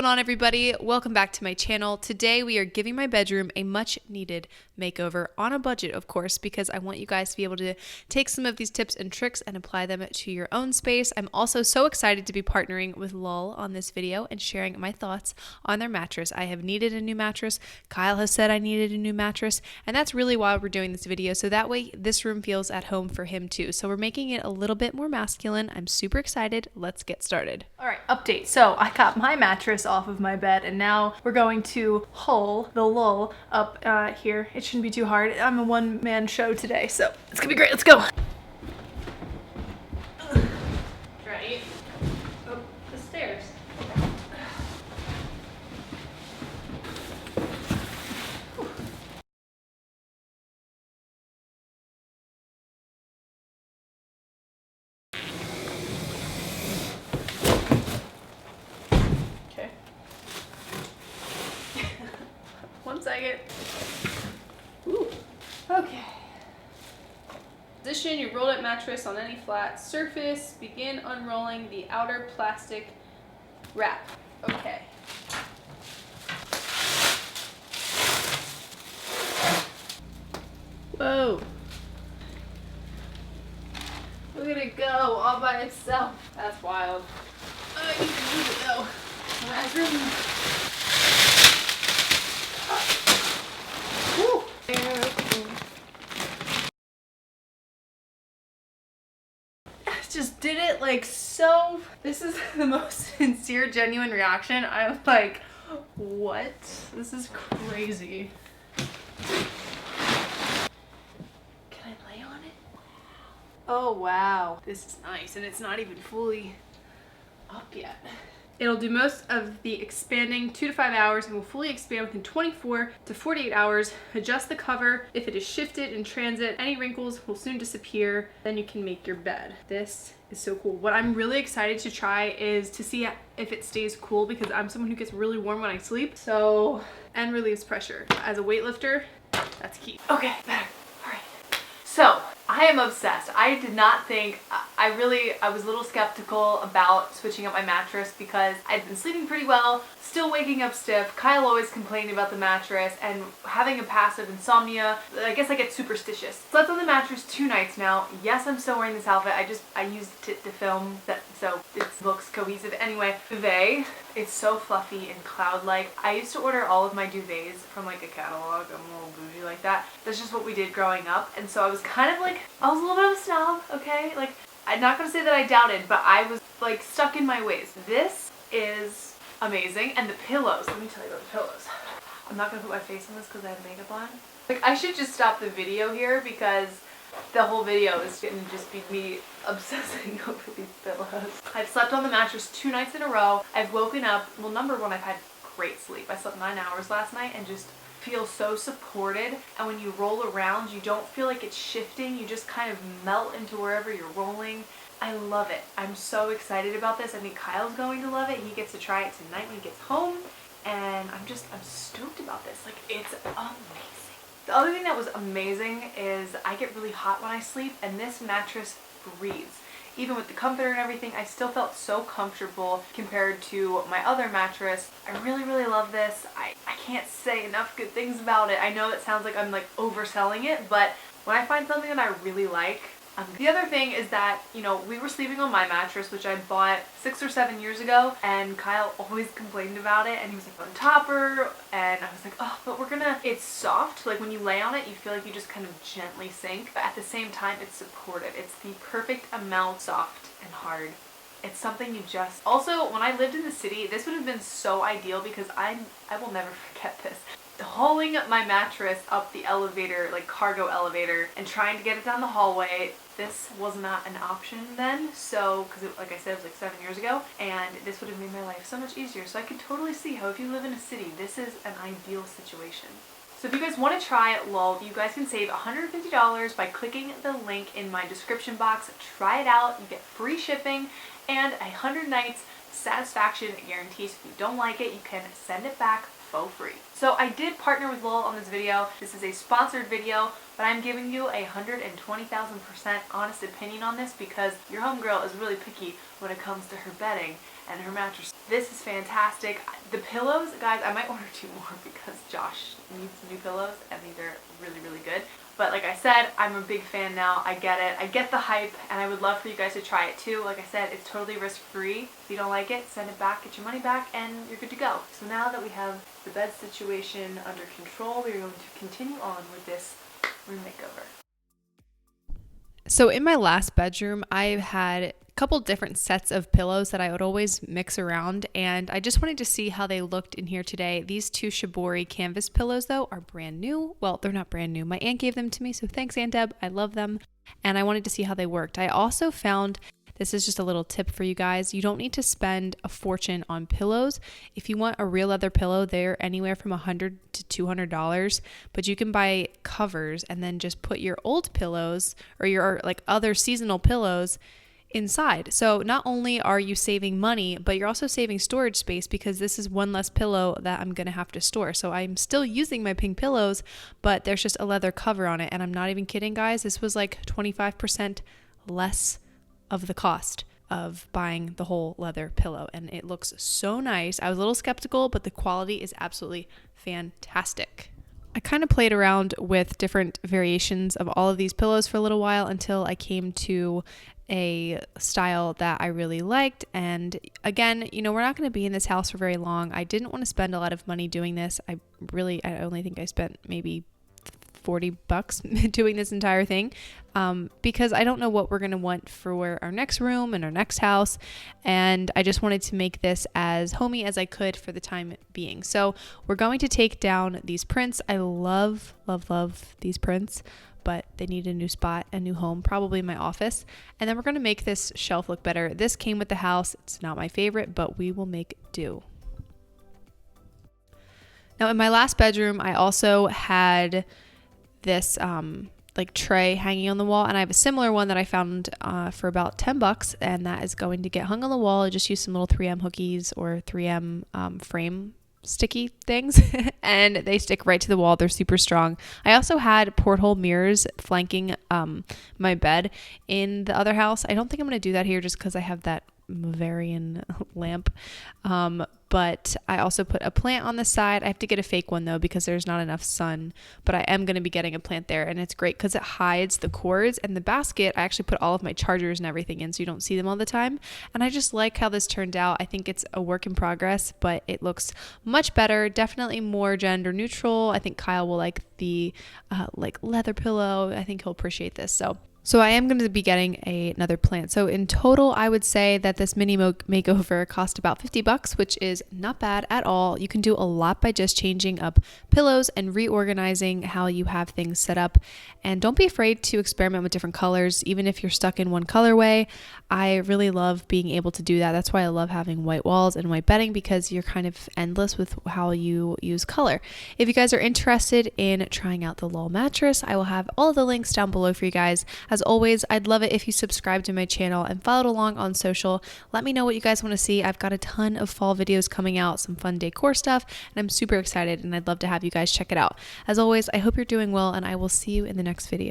going on, everybody? Welcome back to my channel. Today we are giving my bedroom a much needed makeover on a budget, of course, because I want you guys to be able to take some of these tips and tricks and apply them to your own space. I'm also so excited to be partnering with Lul on this video and sharing my thoughts on their mattress. I have needed a new mattress. Kyle has said I needed a new mattress, and that's really why we're doing this video, so that way this room feels at home for him too. So we're making it a little bit more masculine. I'm super excited. Let's get started. All right, update. So I got my mattress off of my bed, and now we're going to haul the Lul up here. It shouldn't be too hard. I'm a one-man show today, so it's gonna be great. Let's go. Right. Oh, the stairs. One second. Ooh. Okay. Position your rolled up mattress on any flat surface. Begin unrolling the outer plastic wrap. Okay. Whoa. Look at it go all by itself. That's wild. I need to move it though. Just did it like so. This is the most sincere, genuine reaction. I'm like, what? This is crazy. Can I lay on it? Oh wow, this is nice, and it's not even fully up yet. It'll do most of the expanding 2 to 5 hours and will fully expand within 24 to 48 hours. Adjust the cover if it is shifted in transit. Any wrinkles will soon disappear. Then you can make your bed. This is so cool. What I'm really excited to try is to see if it stays cool, because I'm someone who gets really warm when I sleep. So, and relieves pressure. As a weightlifter, that's key. Okay, better. All right. So, I am obsessed. I did not think, I was a little skeptical about switching up my mattress because I'd been sleeping pretty well, still waking up stiff. Kyle always complaining about the mattress, and having a passive insomnia, I guess I get superstitious. Slept on the mattress 2 nights now. Yes, I'm still wearing this outfit. I used it to film that, so it looks cohesive. Anyway, duvet, it's so fluffy and cloud-like. I used to order all of my duvets from like a catalog. I'm a little bougie like that. That's just what we did growing up, and so I was kind of like, I was a little bit of a snob, okay? Like, I'm not gonna say that I doubted, but I was like stuck in my ways. This is amazing. And the pillows, let me tell you about the pillows. I'm not gonna put my face on this because I have makeup on. Like, I should just stop the video here because the whole video is gonna just be me obsessing over these pillows. I've slept on the mattress 2 nights in a row. I've woken up, well, number one, I've had great sleep. I slept 9 hours last night and just feel so supported, and when you roll around you don't feel like it's shifting, you just kind of melt into wherever you're rolling. I love it. I'm so excited about this. I think Kyle's going to love it. He gets to try it tonight when he gets home, and I'm stoked about this. Like, it's amazing. The other thing that was amazing is I get really hot when I sleep, and this mattress breathes. Even with the comforter and everything, I still felt so comfortable compared to my other mattress. I really, really love this. I can't say enough good things about it. I know it sounds like I'm like overselling it, but when I find something that I really like, the other thing is that, you know, we were sleeping on my mattress, which I bought 6 or 7 years ago, and Kyle always complained about it, and he was like, on topper, and I was like, oh, but it's soft. Like, when you lay on it, you feel like you just kind of gently sink, but at the same time, it's supportive. It's the perfect amount soft and hard. It's something you just... Also, when I lived in the city, this would have been so ideal because I will never forget this. Hauling my mattress up the elevator, like cargo elevator, and trying to get it down the hallway, this was not an option then. So, because like I said, it was like 7 years ago, and this would have made my life so much easier. So I could totally see how if you live in a city, this is an ideal situation. So if you guys want to try Lul, you guys can save $150 by clicking the link in my description box. Try it out. You get free shipping and 100 nights satisfaction guarantee. So if you don't like it, you can send it back for free. So I did partner with Lul on this video. This is a sponsored video, but I'm giving you a 120,000% honest opinion on this because your homegirl is really picky when it comes to her bedding. and her mattress. This is fantastic. The pillows, guys, I might order 2 more because Josh needs new pillows and these are really, really good. But like I said, I'm a big fan now. I get it. I get the hype, and I would love for you guys to try it too. Like I said, it's totally risk-free. If you don't like it, send it back, get your money back, and you're good to go. So now that we have the bed situation under control, we are going to continue on with this room makeover. So in my last bedroom, I've had a couple different sets of pillows that I would always mix around, and I just wanted to see how they looked in here today. These 2 Shibori canvas pillows though are brand new. Well, they're not brand new. My aunt gave them to me, so thanks Aunt Deb. I love them, and I wanted to see how they worked. I also found, this is just a little tip for you guys, you don't need to spend a fortune on pillows. If you want a real leather pillow, they're anywhere from $100 to $200, but you can buy covers and then just put your old pillows or your like other seasonal pillows inside. So not only are you saving money, but you're also saving storage space because this is one less pillow that I'm gonna have to store. So I'm still using my pink pillows, but there's just a leather cover on it. And I'm not even kidding, guys. This was like 25% less of the cost of buying the whole leather pillow, and it looks so nice. I was a little skeptical, but the quality is absolutely fantastic. I kind of played around with different variations of all of these pillows for a little while until I came to a style that I really liked. And again, you know, we're not going to be in this house for very long. I didn't want to spend a lot of money doing this. I only think I spent maybe $40 doing this entire thing, because I don't know what we're going to want for our next room and our next house, and I just wanted to make this as homey as I could for the time being. So we're going to take down these prints. I love these prints, but they need a new spot, a new home, probably in my office. And then we're going to make this shelf look better. This came with the house. It's not my favorite, but we will make do. Now in my last bedroom, I also had this like tray hanging on the wall, and I have a similar one that I found for about $10, and that is going to get hung on the wall. I just use some little 3M hookies or 3M frame sticky things and they stick right to the wall. They're super strong. I also had porthole mirrors flanking my bed in the other house. I don't think I'm going to do that here just because I have that Bavarian lamp, but I also put a plant on the side. I have to get a fake one though because there's not enough sun, but I am going to be getting a plant there, and it's great because it hides the cords. And the basket, I actually put all of my chargers and everything in so you don't see them all the time, and I just like how this turned out. I think it's a work in progress, but it looks much better, definitely more gender neutral. I think Kyle will like the like leather pillow. I think he'll appreciate this. So I am going to be getting another plant. So in total, I would say that this mini makeover cost about $50, which is not bad at all. You can do a lot by just changing up pillows and reorganizing how you have things set up. And don't be afraid to experiment with different colors, even if you're stuck in one colorway. I really love being able to do that. That's why I love having white walls and white bedding, because you're kind of endless with how you use color. If you guys are interested in trying out the Lol mattress, I will have all of the links down below for you guys. As always, I'd love it if you subscribe to my channel and followed along on social. Let me know what you guys want to see. I've got a ton of fall videos coming out, some fun decor stuff, and I'm super excited, and I'd love to have you guys check it out. As always, I hope you're doing well, and I will see you in the next video.